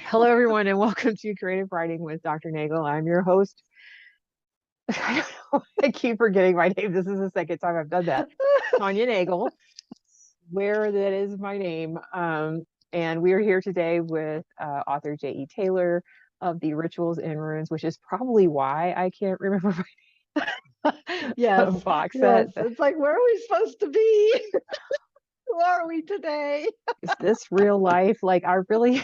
Hello, everyone, and welcome to Creative Writing with Dr. Nagel. I'm your host. I keep forgetting my name. This is the second time I've done that. Tanya Nagel, where that is my name. And we are here today with author J.E. Taylor of the Rituals and Runes, which is probably why I can't remember my Yes, box yes. set. It's like, where are we supposed to be? Who are we today? Is this real life? Like, I really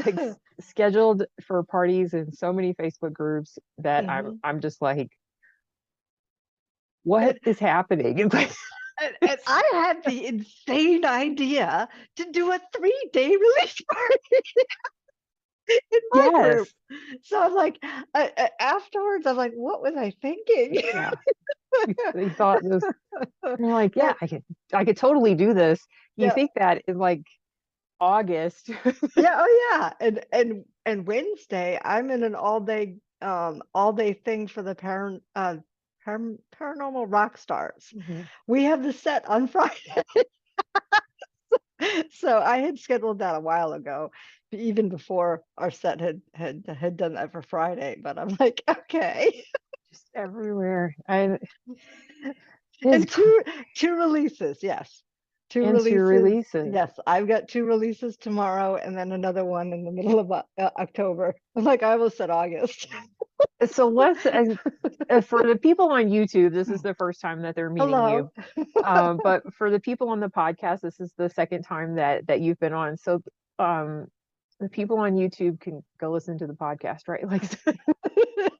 like scheduled for parties in so many Facebook groups that Mhm. I'm just like, what And, is happening? It's like, and I had the insane idea to do a 3-day release party in my group. yes, So I'm like, afterwards, I'm like, what was I thinking? yeah. You thought this, you're like, yeah, And- I could totally do this. You yeah, think that in like August. yeah, oh yeah. And Wednesday, I'm in an all day thing for the paranormal rock stars. Mhm. We have the set on Friday. So I had scheduled that a while ago, even before our set had done that for Friday. But I'm like, okay. Just everywhere. I is And two releases, yes. Two into releases. releases. Yes, I've got two releases tomorrow and then another one in the middle of October. I'm like, I almost said August. So let's for the people on YouTube, this is the first time that they're meeting you. Hello. But for the people on the podcast, this is the second time that you've been on. So um, the people on YouTube can go listen to the podcast, right? Like,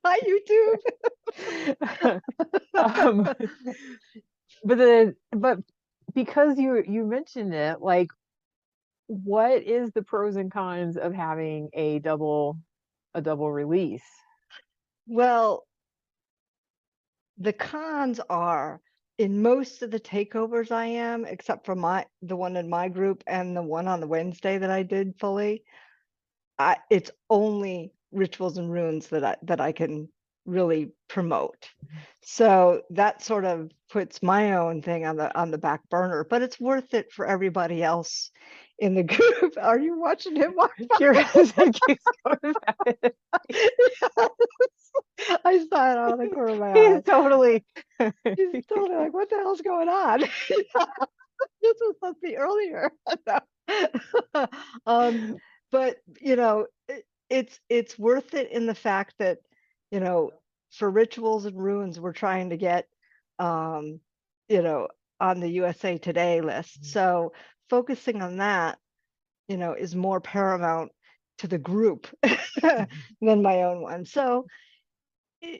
Hi, YouTube. um, but because you mentioned it, like, what is the pros and cons of having a double release? Well, the cons are in most of the takeovers I am, except for the one in my group and the one on the Wednesday that I did fully. It's only rituals and runes that I can really promote. So that sort of puts my own thing on the back burner, but it's worth it for everybody else in the group. Are you watching him walk Your by? husband keeps going back. I saw it out of the corner of my He's eye. totally He's totally like, what the hell's going on? This was supposed to be earlier. um, but it's worth it in the fact that, you know, for rituals and runes, we're trying to get um, you know, on the USA Today list. So focusing on that, is more paramount to the group than my own one. So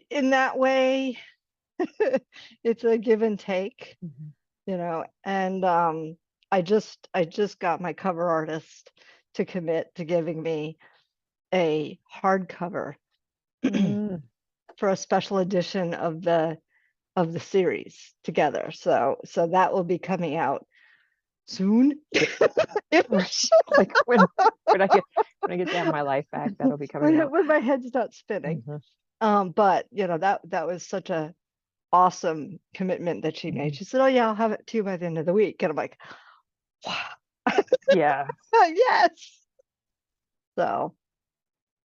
in that way, it's a give and take, and I just got my cover artist to commit to giving me a hardcover Mm. for a special edition of the series together. So that will be coming out soon. Like when I get to have my life back, that'll be coming out. when my head's not spinning. Mhm. But that was such a awesome commitment that she made. Mhm. She said, "Oh yeah, I'll have it to you by the end of the week." And I'm like, "Wow, Yeah, yes!" So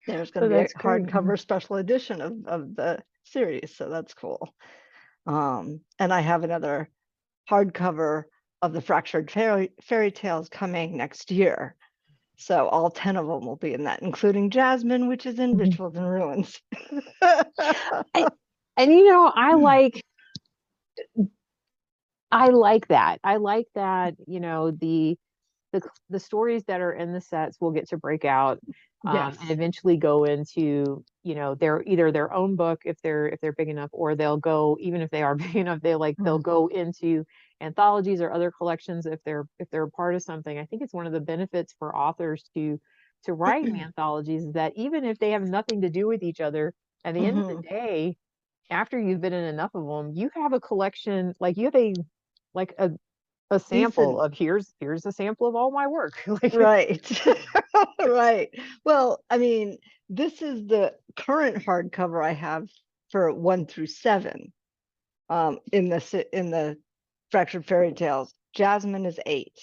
there's going so to be a that's great. hardcover special edition of the series, so that's cool. And I have another hardcover of the Fractured Fairy Tales coming next year. So all 10 of them will be in that, including Jasmine, which is in Mhm. Rituals and Ruins. I, and I like that. I like that, the stories that are in the sets will get to break out, and Yes. eventually go into, their either their own book if they're big enough, or they'll go, even if they are big enough, they'll Mhm. go into anthologies or other collections if they're a part of something. I think it's one of the benefits for authors to write in anthologies, is that even if they have nothing to do with each other, at the end of the Mhm. day, after you've been in enough of them, you have a collection, like you have a sample Decent. of, here's a sample of all my work. Like, Right. Right. Well, I mean, this is the current hardcover I have for 1 through 7 in the Fractured Fairy Tales. Jasmine is 8.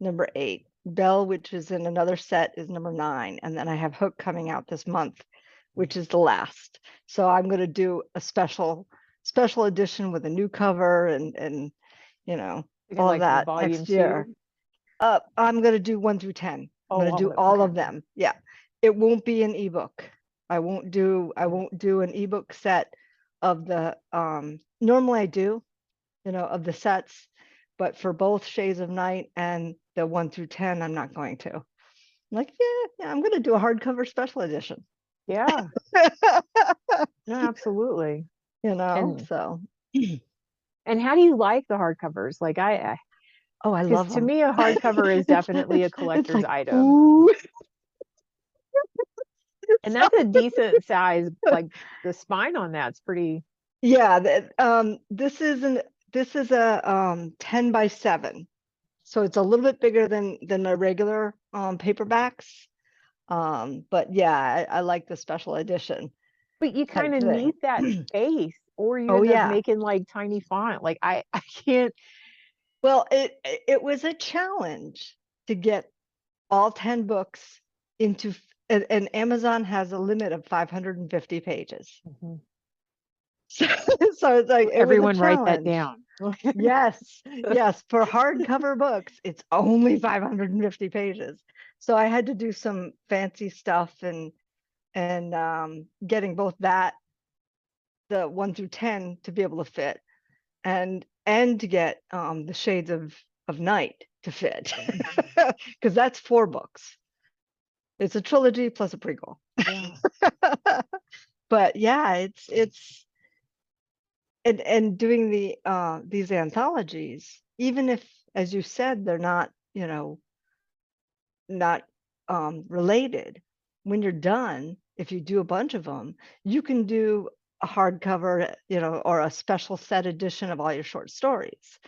number 8. Belle, which is in another set, is number 9. And then I have Hook coming out this month, which is the last. So I'm going to do a special edition with a new cover and you know, all of Like that volume next year. 2. I'm going to do 1 through 10. I'm going to do all of them. Yeah. It won't be an ebook. I won't do an ebook set of the normally I do, of the sets, but for both Shades of Night and the 1 through 10, I'm not going to. I'm like, yeah, I'm going to do a hardcover special edition. Yeah. No, absolutely. And So. And how do you like the hardcovers? Like Oh, I because love to them. me a hardcover is definitely a collector's it's like, item. Ooh. And that's a decent size, like the spine on that's pretty. Yeah, this is a 10 by 7. So it's a little bit bigger than my regular paperbacks. But yeah, I like the special edition But you type kind of thing. need that space, or you Oh end up yeah. making like tiny font. Like I can't. Well, it was a challenge to get all 10 books into, and Amazon has a limit of 550 pages. Mhm. So it's like, it was a Everyone write that challenge. down. Yes, yes. For hardcover books, it's only 550 pages. So I had to do some fancy stuff and getting both the 1 through 10 to be able to fit, and to get the Shades of Night to fit, because that's 4 books. It's a trilogy plus a prequel. Yeah. But yeah, it's and doing these anthologies, even if, as you said, they're not, not related, when you're done, if you do a bunch of them, you can do a hardcover, or a special set edition of all your short stories,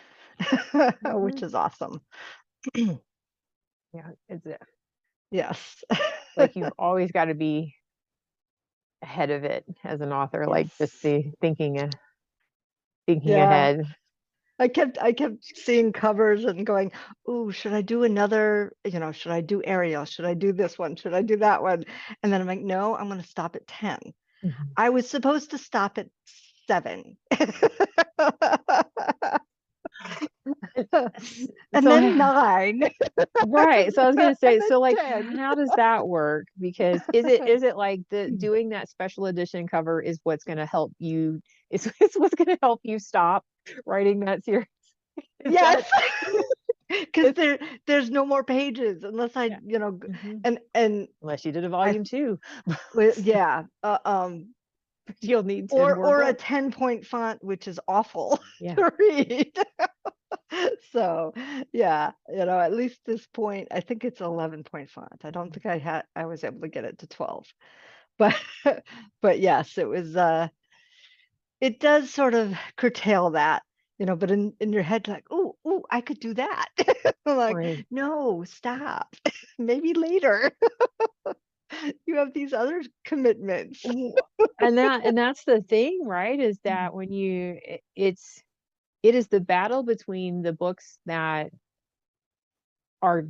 which is awesome. Yeah, it's Yes. like you've always got to be ahead of it as an author, like just Yes. the thinking Yeah. ahead. I kept seeing covers and going, "Oh, should I do another, should I do Ariel? Should I do this one? Should I do that one?" And then I'm like, "No, I'm going to stop at 10." Mhm. I was supposed to stop at 7. And So then 9. right. So I was gonna say, And then so like 10. how does that work? Because is it like the doing that special edition cover is what's gonna help you is what's gonna help you stop writing that series? Is that Yes. Because there's no more pages unless I, yeah. Mhm. and Unless you did a I, volume 2, yeah, you'll need 10 or more a books. 10-point font, which is awful Yeah. to read. So yeah, at least this point, I think it's 11-point font. I don't think I was able to get it to 12, but but yes, it does sort of curtail that, but in your head, like, oh, I could do that. I'm like, Right. no, stop. Maybe later. You have these other commitments. And that's the thing, right? Is that when it is the battle between the books that are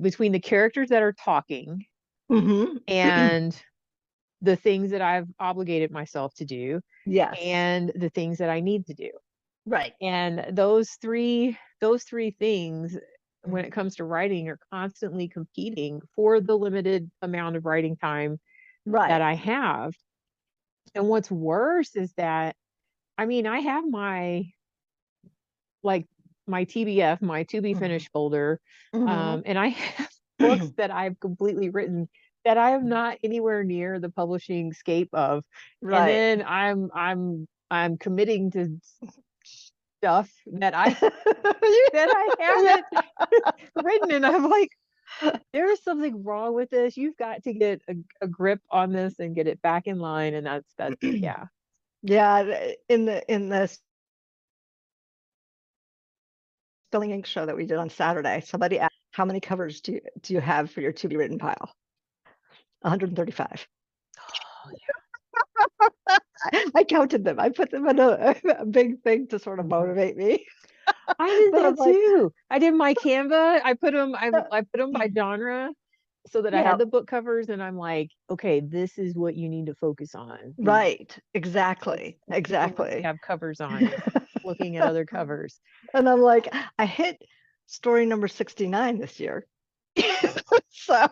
between the characters that are talking Hmm. and the things that I've obligated myself to do Yes. and the things that I need to do. Right. And those three things when it comes to writing are constantly competing for the limited amount of writing time that Right. I have. And what's worse is that I mean, I have like my TBF, my to be Hmm. finished folder, Hmm. and I have books that I've completely written that I am not anywhere near the publishing scape of, and Right. then I'm committing to stuff that I haven't written, and I'm like, there's something wrong with this. You've got to get a grip on this and get it back in line, and that's yeah. Yeah, in the Spelling Ink show that we did on Saturday, somebody asked, how many covers do you have for your to be written pile? 135. Oh I counted them. I put them in a big thing to sort of yeah. motivate me. I did But I'm that like, too. I did my Canva. I put them by genre so that I yeah, had the book covers, and I'm like, okay, this is what you need to focus on. right, What exactly, what people really exactly. have covers on is looking at other covers. And I'm like, I hit story number 69 this year. So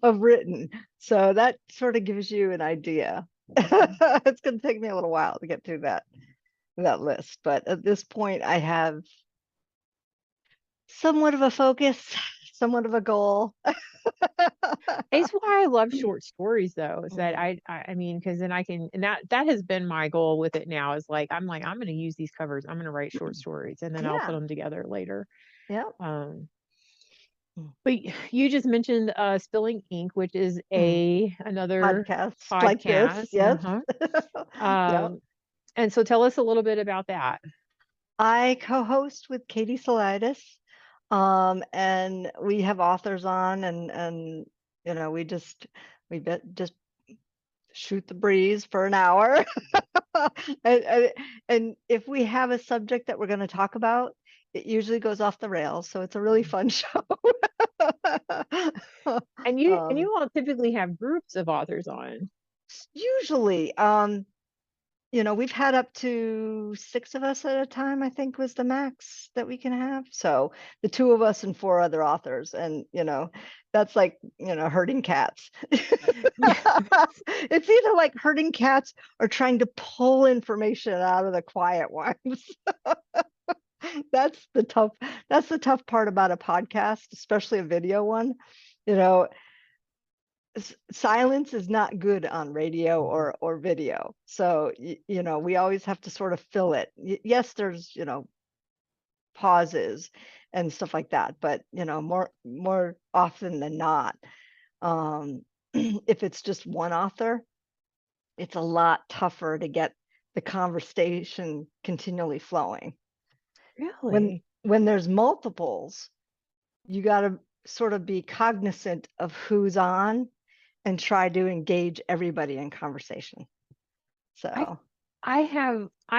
of written. So that sort of gives you an idea. It's going to take me a little while to get through that list, but at this point I have somewhat of a focus, somewhat of a goal. It's why I love short stories though, is that Mm, I mean, because then I can, and that has been my goal with it now, is like I'm gonna use these covers, I'm gonna write short stories, and then I'll put yeah, them together later. yeah. Um, Mm, but you just mentioned Spilling Ink, which is mm. a another Podcasts like this, podcast. yes. Uh-huh. Yeah. And so tell us a little bit about that. I co-host with Katie Salidas, and we have authors on, and we just shoot the breeze for an hour, and, and if we have a subject that we're going to talk about, it usually goes off the rails, so it's a really fun show. And um, you all typically have groups of authors on. usually, we've had up to 6 of us at a time, I think was the max that we can have. So the 2 of us and 4 other authors, and that's like, herding cats. It's either like herding cats or trying to pull information out of the quiet ones. That's the tough part about a podcast, especially a video one. You know, silence is not good on radio or video. So we always have to sort of fill it. Yes, there's pauses and stuff like that, but more often than not, um if it's just one author, it's a lot tougher to get the conversation continually flowing. when Really? when there's multiples, you got to sort of be cognizant of who's on and try to engage everybody in conversation. I So I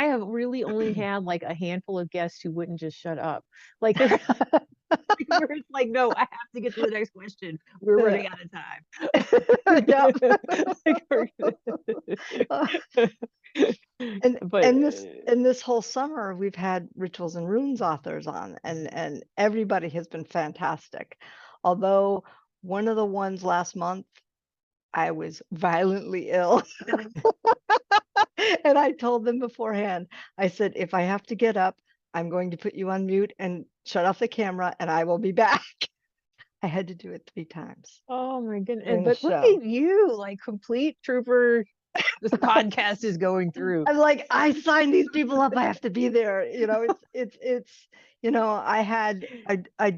have really only had like a handful of guests who wouldn't just shut up. Like they're where it's like, no, I have to get to the next question. We're yeah. running out of Yep. time. Like, and but and this whole summer we've had Rituals and Runes authors on, and everybody has been fantastic. Although one of the ones last month, I was violently ill. And I told them beforehand, I said, if I have to get up, I'm going to put you on mute and shut off the camera, and I will be back. I had to do it 3 times oh my goodness. during the But look show. at you, like complete trooper. This podcast is going through. I'm like, I signed these people up. I have to be there. I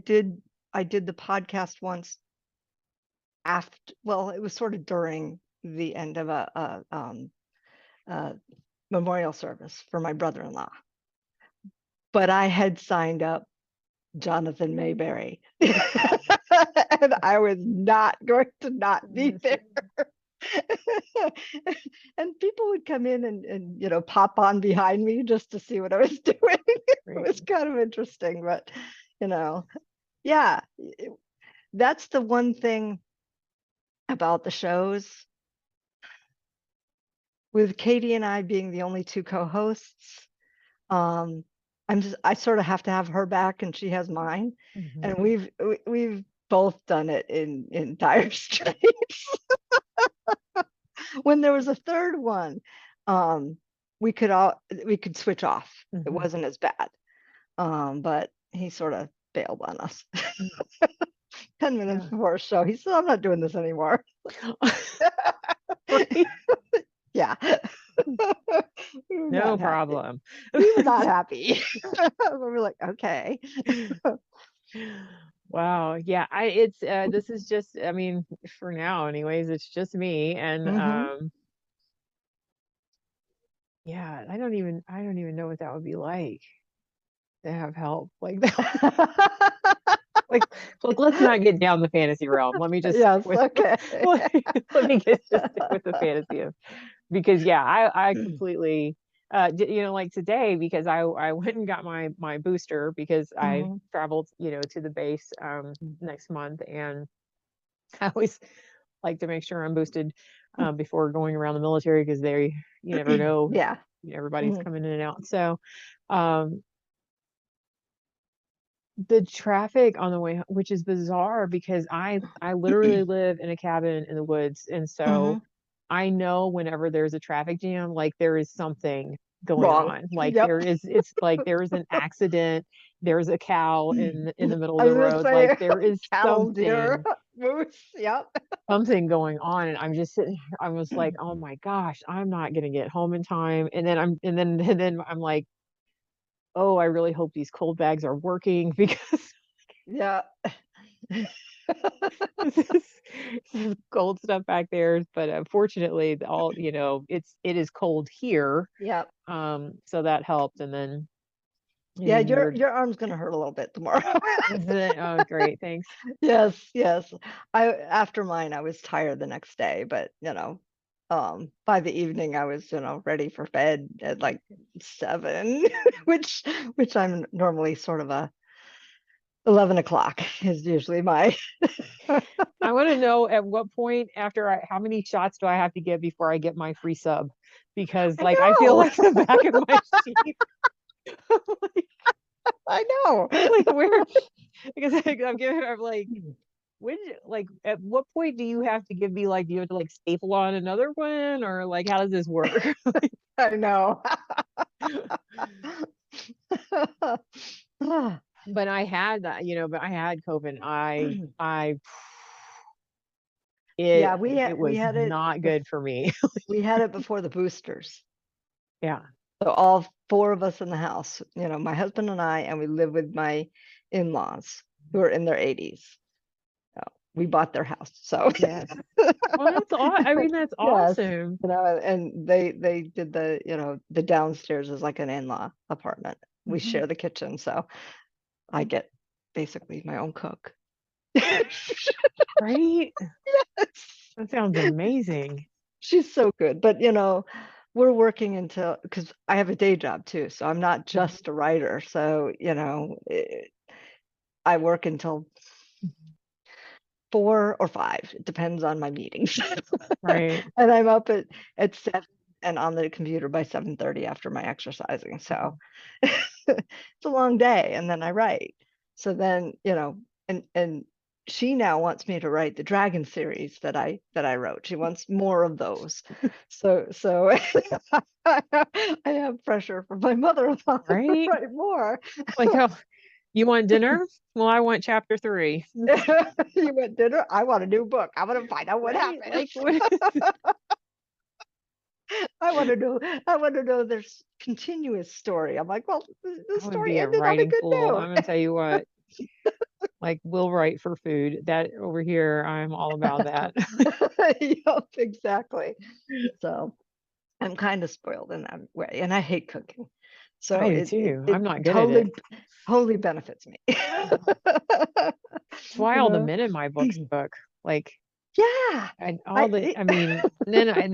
did the podcast once after, well, it was sort of during the end of a memorial service for my brother-in-law, but I had signed up Jonathan Mayberry. And I was not going to not be there. And people would come in and pop on behind me just to see what I was doing. It was kind of interesting, but yeah, that's the one thing about the shows, with Katie and I being the only 2 co-hosts. um I sort of have to have her back and she has mine, Mhm. and we've both done it in dire straits. When there was a third one, um we could switch off. It Mhm. wasn't as bad. But he sort of bailed on us. Mm. 10 minutes Yeah. before our show, he said, I'm not doing this anymore. Right? Yeah. We were No not happy. problem. We were not happy. We were like, okay. Wow. Yeah, I it's this is just, I mean, for now anyways, it's just me, and Hmm. yeah, I don't even know what that would be like to have help like that. Like, look, let's not get down the fantasy realm. Let me just stick Yes, with okay. let me just stick with the fantasy of, because yeah, I completely, like today, because I went and got my booster because I Mhm. traveled, to the base next month, and I always like to make sure I'm boosted before going around the military, because you never know, Yeah. everybody's Mhm. coming in and out. So um the traffic on the way, which is bizarre because I literally live in a cabin in the woods, and so Mhm. I know whenever there's a traffic jam, like there is something going Wrong. on. Like Yep. it's like there is an accident, there's a cow in the middle of I the was gonna road, like say there is cattle, deer, moose. Yep. something going on, and I'm just sitting here, I was like, "Oh my gosh, I'm not gonna get home in time." And then I'm like, "Oh, I really hope these cold bags are working," because Yeah. this is some cold stuff back there, but unfortunately, it is cold here, Yep. so that helped, and then, I Yeah, mean, your arm's gonna hurt a little bit tomorrow. oh, great, thanks. Yes, yes. After mine, I was tired the next day, but by the evening I was, ready for bed at like 7, which I'm normally sort of a 11 o'clock is usually my I wanna know at what point how many shots do I have to get before I get my free sub? Because, I like, I feel know. like the back of my sheet, like I know. like, where because I'm like, at what point do you have to give me, like, do you have to, like, staple on another one, or, like, how does this work? I know. But I had that, but I had COVID. Yeah, It we was had it not good for me. we had it before the boosters. Yeah. So all 4 of us in the house, my husband and I, and we live with my in-laws who are in their 80s. So we bought their house. So Yes. Well, I mean, that's yes, awesome. and they did the downstairs is like an in-law apartment. We Mhm. share the kitchen, so I get basically my own cook. Right? Yes. That sounds amazing. She's so good, but, we're working until because I have a day job too, so I'm not Mhm. just a writer, so, I work until Mhm. 4 or 5, it depends on my meetings. Right. And I'm up at 7 and on the computer by 7:30 after my exercising, so Mhm. it's a long day, and then I write. So then, and she now wants me to write the Dragon series that I wrote. She wants more of those. So I have pressure from my mother-in-law to Right? write more. Like, "Oh, you want dinner? Well, I want chapter 3." You want dinner? I want a new book. I wanna find out what Right? happens. Like, what I wanna know there's continuous story. I'm like, "Well, the I would story be a ended on a writing good fool. note." I'm gonna tell you what, like, we'll write for food. That over here, I'm all about that. Yup, exactly. So, I'm kinda spoiled in that way, and I hate cooking. So I do it it too. it I'm not good at it. totally benefits me. That's why You all the know? men in my books cook. Like, Yeah. and all the I I mean, then I,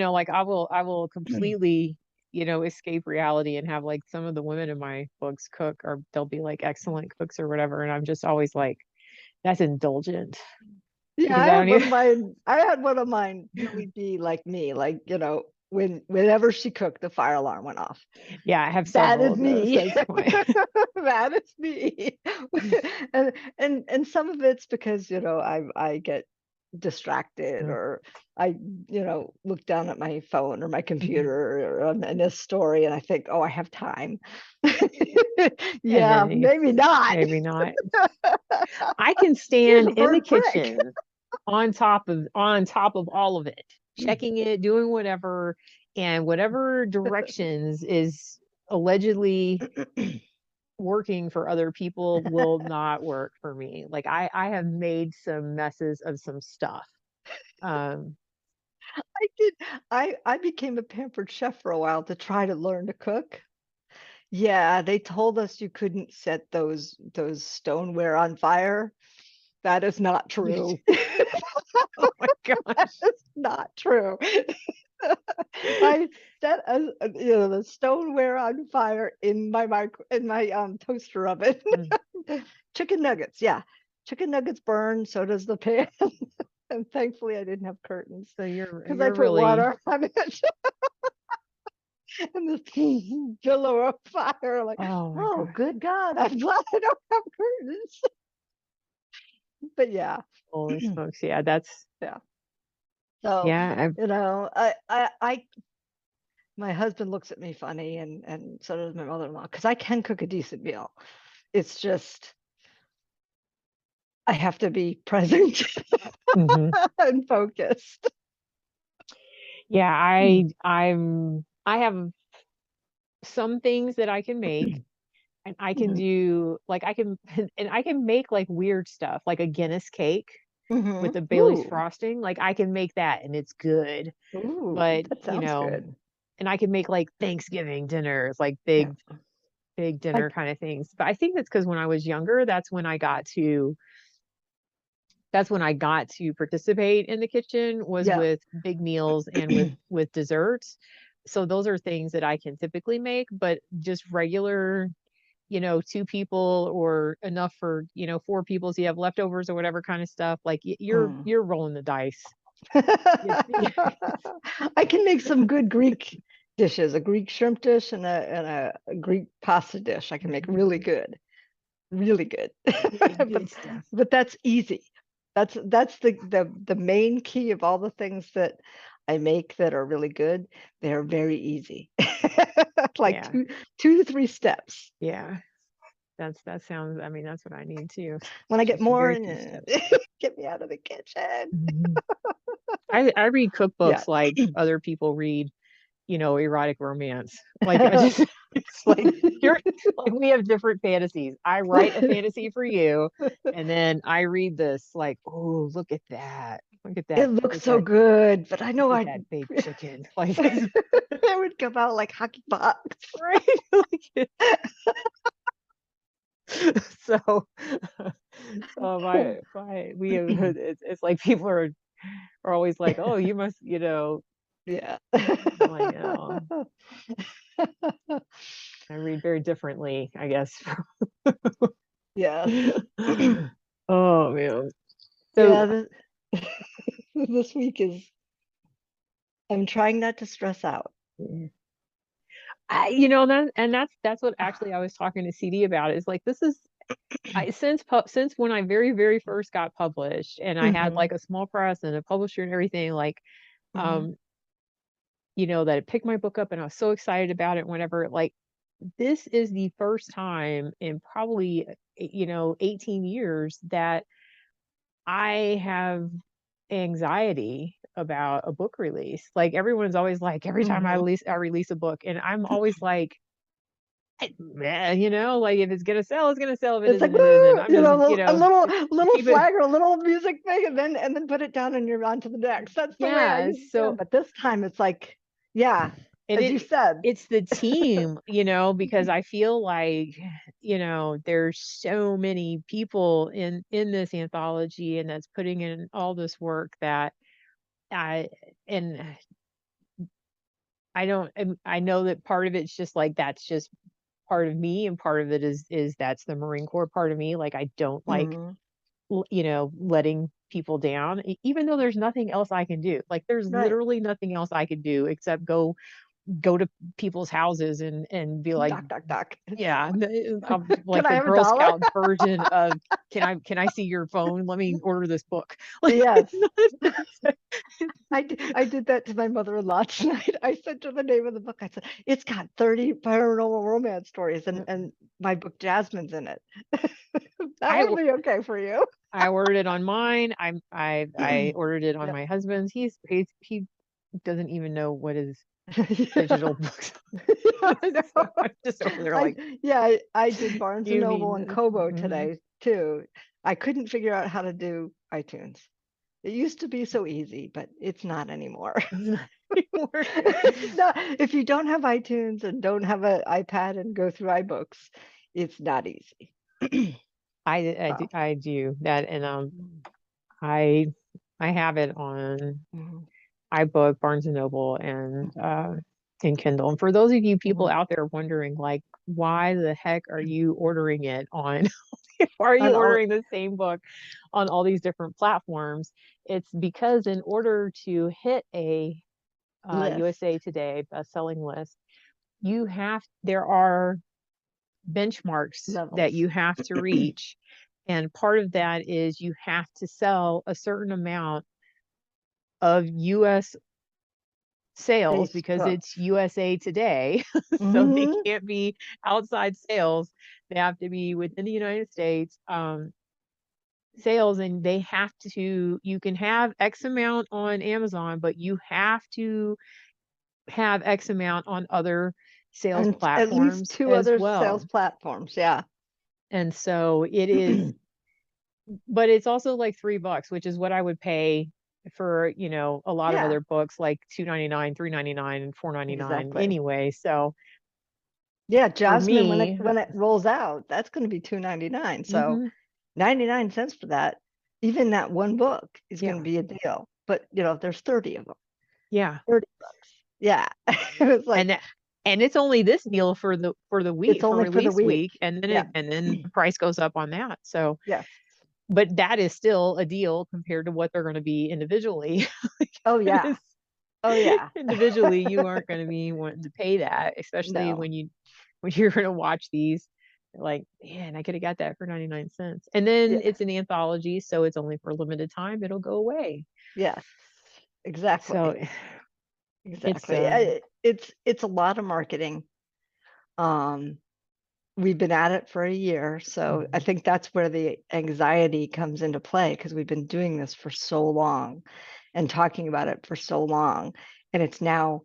like, I will completely, escape reality and have, like, some of the women in my books cook, or they'll be, like, excellent cooks or whatever, and I'm just always like, "That's indulgent," Yeah, because I don't even I had one of mine really be like me, like, whenever she cooked, the fire alarm went off. Yeah, I have That several is of those, me. that's why. That is me. And some of it's because, I get distracted Mm, or I, look down at my phone or my mhm. computer or in a story and I think, "Oh, I have time." And Yeah, then maybe not. maybe not. I can Here's stand a in the burnt brick. kitchen on top of all of it, checking it, doing whatever, and whatever directions is allegedly working for other people will not work for me. Like, I have made some messes of some stuff. Um, I did I became a pampered chef for a while to try to learn to cook. Yeah, they told us you couldn't set those stoneware on fire. That is not true. oh my gosh. That is not true. I set the stoneware on fire in my toaster oven. Chicken nuggets, yeah. Chicken nuggets burn, so does the pan. And thankfully I didn't have curtains So you're because I you're put really water on it and this billow of fire. Like, oh my oh, God. good God, I'm glad I don't have curtains. But yeah, Holy smokes. Yeah, that's yeah. So, yeah. my husband looks at me funny, and so does my mother-in-law, because I can cook a decent meal. It's just I have to be present Mhm. and focused. Yeah, Mm. I have some things that I can make and I can Mhm. do like I can and I can make like weird stuff like a Guinness cake with Mhm. the Bailey's Ooh, frosting. Like I can make that and it's good. ooh, But, that sounds good. and I can make like Thanksgiving dinners, like Yeah. big I dinner kind of things. But I think that's because when I was younger, that's when I got to participate in the kitchen was Yeah. with big meals and with desserts. So those are things that I can typically make, but just regular, two people or enough for, four people so you have leftovers or whatever kind of stuff, like Mm. you're rolling the dice. I can make some good Greek dishes, a Greek shrimp dish and a Greek pasta dish. I can make really good. Good stuff. But that's easy. That's the main key of all the things that I make that are really good. They're very easy. Like Yeah. two to three steps. Yeah. That sounds, I mean, that's what I need too. When I get Just more very in few it, steps. get me out of the kitchen. Mhm. I read Yeah. cookbooks like other people read, erotic romance. Like I just it's like you're like we have different fantasies. I write a fantasy for you and then I read this like, oh, look at that. Look at It that. Look looks at so that. good, but I Look know at I that baked chicken. Like it's it would come out like hockey pucks. right. Like so so my we have it's like people are always like, oh, you must, Yeah. I'm like, oh, I read very differently, I guess. Yes. Oh man. Yeah, So this week is I'm trying not to stress out. that's what actually I was talking to CD about is like this is since when I very very first got published and I had Hmm. like a small press and a publisher and everything like Hmm. um that it picked my book up and I was so excited about it whenever like this is the first time in probably 18 years that I have anxiety about a book release. Like everyone's always like, every time Hmm. I release a book, and I'm always like, like if it's gonna sell, it's gonna sell. If it It's like isn't, it isn't. woo, I'm just, a little keep it. flag or a little music thing, and then put it down and you're on to the next. That's the way I Yeah. usually am. So But this time it's like, yeah, and as you said. it's the team, because I feel like, there's so many people in this anthology and that's putting in all this work that I and I don't I know that part of it's just like that's just part of me and part of it is that's the Marine Corps part of me. Like I don't like Mhm. letting people down even though there's nothing else I can do. Like there's Right. literally nothing else I could do except go to people's houses and be like, Doc, doc, doc. yeah, I'm Can like I the have a Girl dollar? Scout version of can I see your phone? Let me order this book. Like Yes. it's not- I did that to my mother-in-law tonight. I sent her the name of the book. I said, it's got 30 paranormal romance stories and my book Jasmine's in it. That I will be okay for you. I ordered it on mine. I ordered it on Yeah. my husband's. He doesn't even know what his Yeah. digital books. I know. So I'm just over there like, I did Barnes and you need Noble and this. Kobo Mhm. today too. I couldn't figure out how to do iTunes. It used to be so easy, but it's not anymore. It's not anymore. No, if you don't have iTunes and don't have an iPad and go through iBooks, it's not easy. So, I do that, and I I have it on. mhm. iBook, Barnes and Noble, and Kindle. And for those of you people Mhm. out there wondering, like, why the heck are you ordering it on? Why are you And all, ordering the same book on all these different platforms? It's because in order to hit a list USA Today best-selling list, there are benchmarks that levels. you have to reach. And part of that is you have to sell a certain amount of US sales because Facebook. it's USA Today. So they Hmm. can't be outside sales. They have to be within the United States sales, and they have to, you can have X amount on Amazon, but you have to have X amount on other sales And at least platforms two as other sales well. platforms. Yeah. And so it is, but it's also like $3, which is what I would pay for, a lot of Yeah, other books like 2.99, 3.99, and 4.99 exactly. anyway. So Yeah, for Jasmine, when it me, when it rolls out, that's going to be 2.99. So hmm 99 cents for that, even that one book is going yeah, to be a deal. But there's 30 of them. yeah. 30 bucks. Yeah. It was like, And and it's only this deal for the it's week, for only for the release week. week, and then Yeah. the price goes up on that. So, Yes. but that is still a deal compared to what they're going to be individually. Oh yeah. Because Oh yeah. individually you aren't going to be wanting to pay that, especially No. when you're going to watch these. Like, man, I could have got that for 99 cents. And then Yeah. it's an anthology, so it's only for a limited time. It'll go away. Yes. So Exactly. it's Exactly. It's a lot of marketing. Um, we've been at it for a year, so I mhm, think that's where the anxiety comes into play because we've been doing this for so long and talking about it for so long, and it's now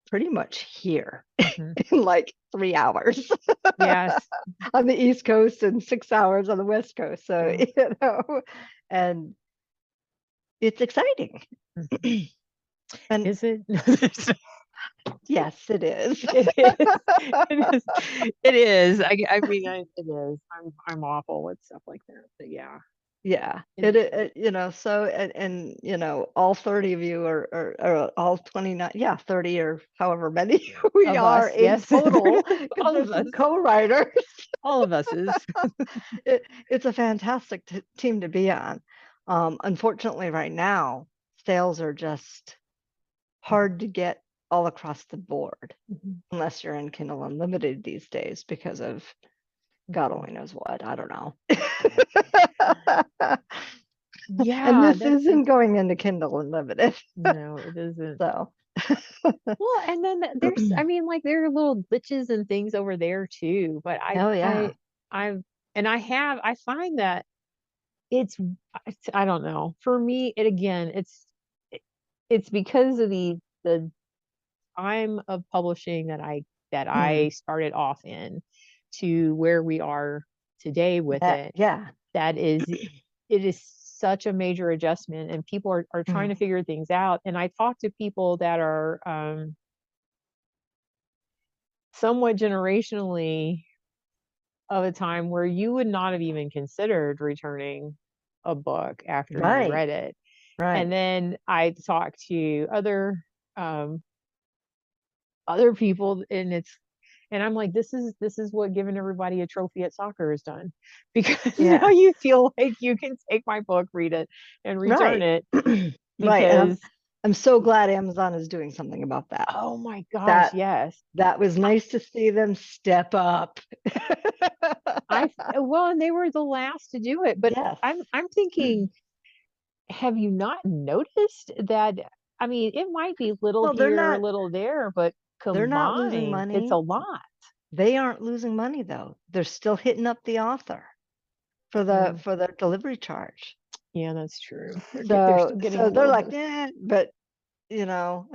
pretty much here mhm. in like 3 hours Yes. on the East Coast and 6 hours on the West Coast. So, Yeah. and it's exciting. Mhm. And Is it? yes, it is. It is. It is. It is. I mean, it is. I'm awful with stuff like that. But yeah, Yeah, it is. so and all 30 of you or all 29, yeah, 30 or however many we Of are us, in yes. total, because All of there's us. some co-writers. All of us is. It's a fantastic team to be on. Unfortunately, right now, sales are just hard to get all across the board, Mhm, unless you're in Kindle Unlimited these days because of God mhm. only knows what. I don't know. And Yeah, this that's isn't going into Kindle Unlimited. no, it isn't. So, Well, and then there's, I mean, like there are little glitches and things over there too. But oh yeah. I've, and I find that it's, I don't know. For me, it again, it- it's because of the time of publishing that Mm, I started off in to where we are today with that, it. yeah. That is, it is such a major adjustment, and people are trying Mm, to figure things out. And I talk to people that are somewhat generationally of a time where you would not have even considered returning a book after you right, read it. And right. then I talk to um, other people, and I'm like, this is what giving everybody a trophy at soccer has done, because now Yeah, you feel like you can take my book, read it, and return right. it Right. And I'm because I'm so glad Amazon is doing something about that. oh my gosh, That yes. that was I, nice to see them step up. well, and they were the last to do it, but Yes. I'm thinking, have you not noticed that? I mean, it might be little Well, here, little there, but they're not losing combined, it's a money. lot. They aren't losing money though. They're still hitting up the author for Yeah, the delivery charge. yeah, that's true. They're So still getting so a they're little like, bit. eh, but you know,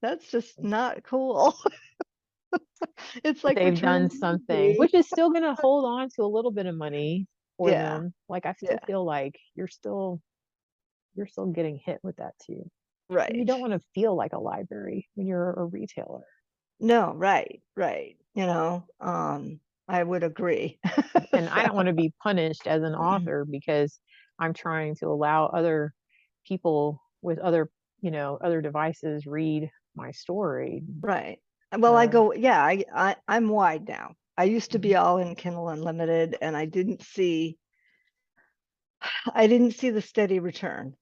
that's just not cool. It's But like they've done returning a something, movie. which is still going to hold on to a little bit of money for Yeah, them. Like I yeah, still feel like you're still getting hit with that too. And you right. don't want to feel like a library when you're a retailer. No, right, right. I would agree. And I So, don't want to be punished as an author because I'm trying to allow other people with other, other devices read my story. Right. Well, I Uh, go, yeah, I'm wide now. I used to be mhm, all in Kindle Unlimited, and I didn't see the steady return.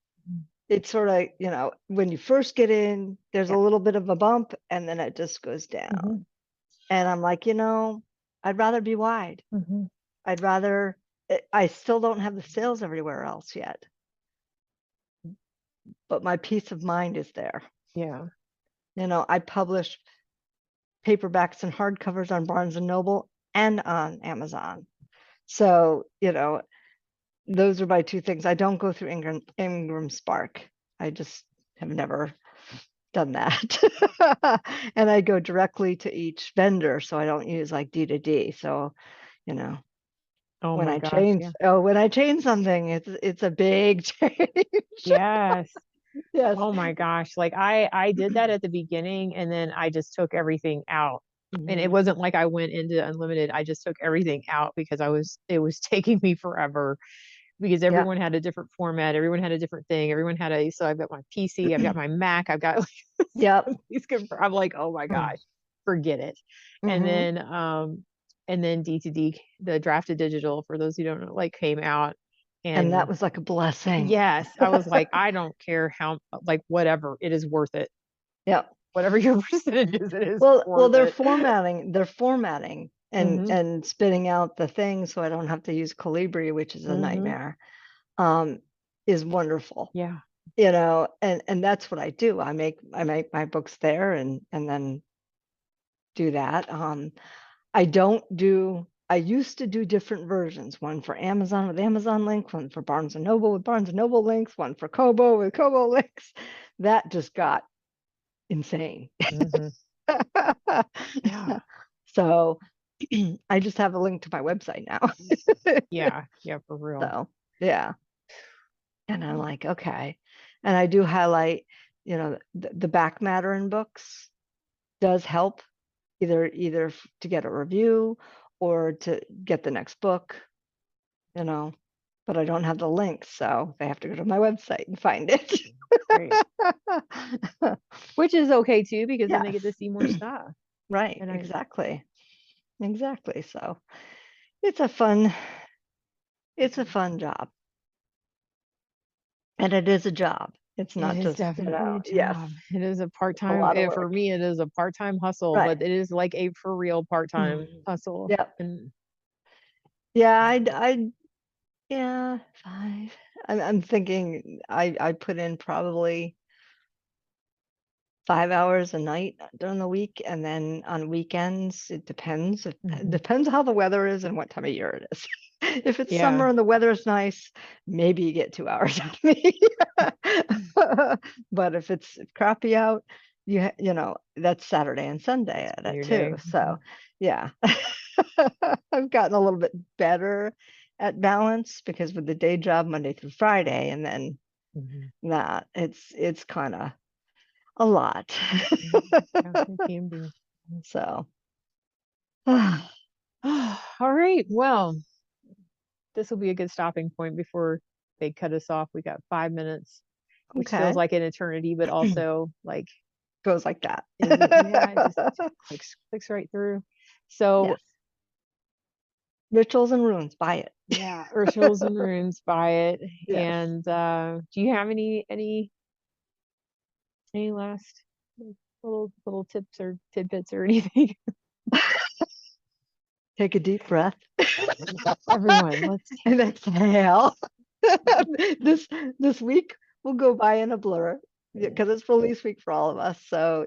It's sort of, when you first get in, there's a yeah. little bit of a bump and then it just goes Hmm. down. And I'm like, I'd rather be wide. Hmm. I'd rather, I still don't have the sales everywhere else yet, but my peace of mind is there. Yeah. I publish paperbacks and hardcovers on Barnes and Noble and on Amazon. So, those are my two things. I don't go through Ingram Spark. I just have never done that. And I go directly to each vendor, so I don't use like D2D. So, you know, Oh my gosh. Yeah. when I change something, it's a big change. Yes. Yes. Oh my gosh. Like I did that at the beginning and then I just took everything out. And it Mhm. wasn't like I went into unlimited. I just took everything out because it was taking me forever because Yep. everyone had a different format, everyone had a different thing, everyone had so I've got my PC, I've got my Mac, I've got like Yep. these I'm like, oh my gosh, forget it. And Hmm. then D2D, the drafted digital, for those who don't know, like came out. And that And was like a blessing. yes, I was like, I don't care how, like, whatever, it is worth it. Yep. Whatever your percentages, it is Well, worth it. they're formatting and Hmm. spitting out the thing so I don't have to use Calibri, which is a Hmm. nightmare. Um, is wonderful. Yeah. And that's what I do. I make my books there and then do that. I used to do different versions, one for Amazon with Amazon link, one for Barnes and Noble with Barnes and Noble links, one for Kobo with Kobo links. That just got insane. Hmm. Yeah. So I just have a link to my website now. Yeah. Yeah, for real. So yeah. And I'm like, okay. And I do highlight, the back matter in books does help either to get a review or to get the next book, you know, but I don't have the links, so they have to go to my website and find it. Great. Which is okay too, because then they Yes. get to see more stuff. Right, And I, exactly. Exactly. So it's a fun, it's a fun job. And it is a job. It's it not is just, definitely a yes, job. It is a a part-time, lot of for work. me, it is a part-time hustle, Right. but it is like a for real part-time Mhm. hustle. Yep. And Yeah, yeah, 5. I'm thinking I put in probably 5 hours a night during the week, and then on weekends it depends. It mhm. depends how the weather is and what time of year it is. If it's Yeah. summer and the weather is nice, maybe you get 2 hours out of me. But if it's crappy out, that's Saturday and Sunday That's at been it your too. day. So yeah, I've gotten a little bit better at balance because with the day job Monday through Friday, and then Mhm. that it's kind of a lot. Mhm. Yeah, it can be. So, All right. Well, this will be a good stopping point before they cut us off. We got 5 minutes, which feels okay, like an eternity, but also like, goes like that. is it? Yeah, it just clicks right through. So Yes, rituals and runes. Buy it. yeah, rituals and runes, buy it. Yes. And do you have any last little tips or tidbits or anything? Take a deep breath Everyone, let's and exhale. this this week will go by in a blur because it's release week for all of us. So,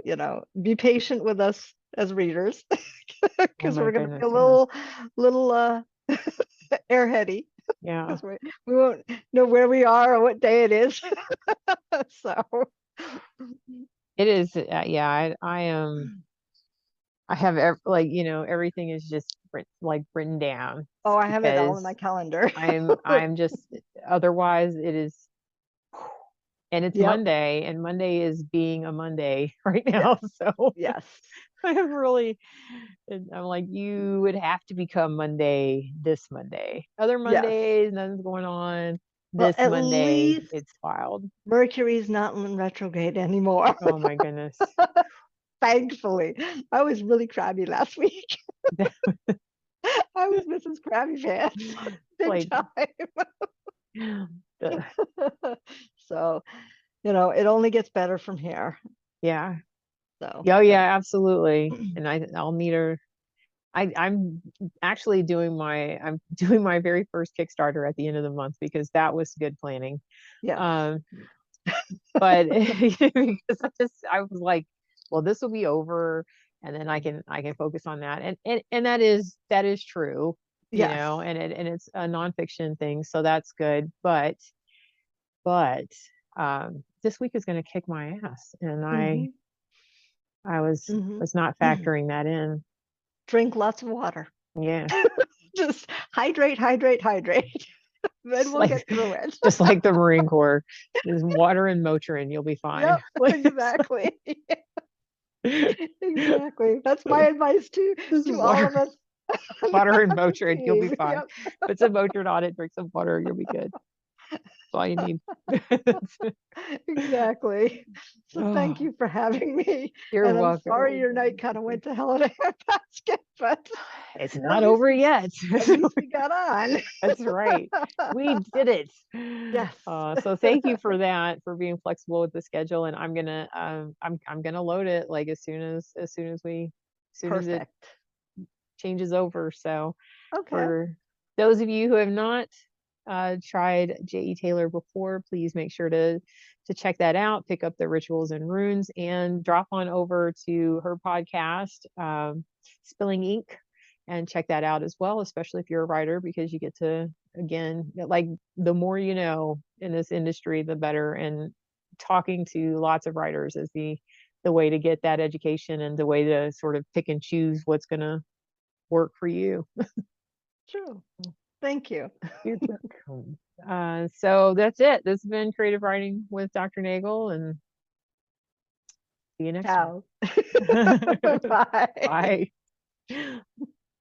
be patient with us as readers oh because my we're going to be goodness, a yeah. little airheady Yeah. because we won't know where we are or what day it is. So, It is, yeah, I am. I have like, everything is just like written down oh, I have it all in because my calendar. I'm just, otherwise it is, and it's Yep. Monday, and Monday is being a Monday right now. Yes. So Yes. I have really, and I'm like, you would have to become Monday this Monday. Other Yes. Mondays, nothing's going on. Well, this at Monday, least it's wild. Mercury's not in retrograde anymore. Oh my goodness. Thankfully. I was really crabby last week. I was Mrs. Krabby Pants big Like, time. the, So, it only gets better from here. yeah. So, Oh yeah, absolutely. And I'll need her. I'm actually I'm doing my very first Kickstarter at the end of the month because that was good planning. yes. Um, but because I was like, well, this will be over, and then I can focus on that. And that is true, Yes. and it's a nonfiction thing, so that's good. But this week is going to kick my ass, and I Mhm. I was Mhm. was not factoring that in. Drink lots of water. Yeah. Just hydrate, hydrate, hydrate. Then Just we'll like get through it. just like the Marine Corps. Just water and Motrin, you'll be fine. Yep, Like exactly. just Exactly. That's my advice to all water, of us on water and the Motrin, you'll be team. fine. Yep. Put some Motrin on it, drink some water, you'll be good. That's all you need. Exactly. So thank Oh, you for having me. you're And I'm welcome. sorry your night kind of went to hell in a handbasket, but It's at not least over yet. we got on. That's right. We did it. Yes. So thank you for that, for being flexible with the schedule. And I'm gonna load it like as soon as it Perfect. changes over. So Okay. for those of you who have not tried J.E. Taylor before, please make sure to check that out, pick up the Rituals and Runes, and drop on over to her podcast, Spilling Ink, and check that out as well, especially if you're a writer, because you get to, again, like, the more you know in this industry, the better. And talking to lots of writers is the way to get that education, and the way to sort of pick and choose what's going to work for you. True. Thank you. You're welcome. So that's it. This has been Creative Writing with Dr. Nagel, and see you next Ciao. time. Bye. Bye.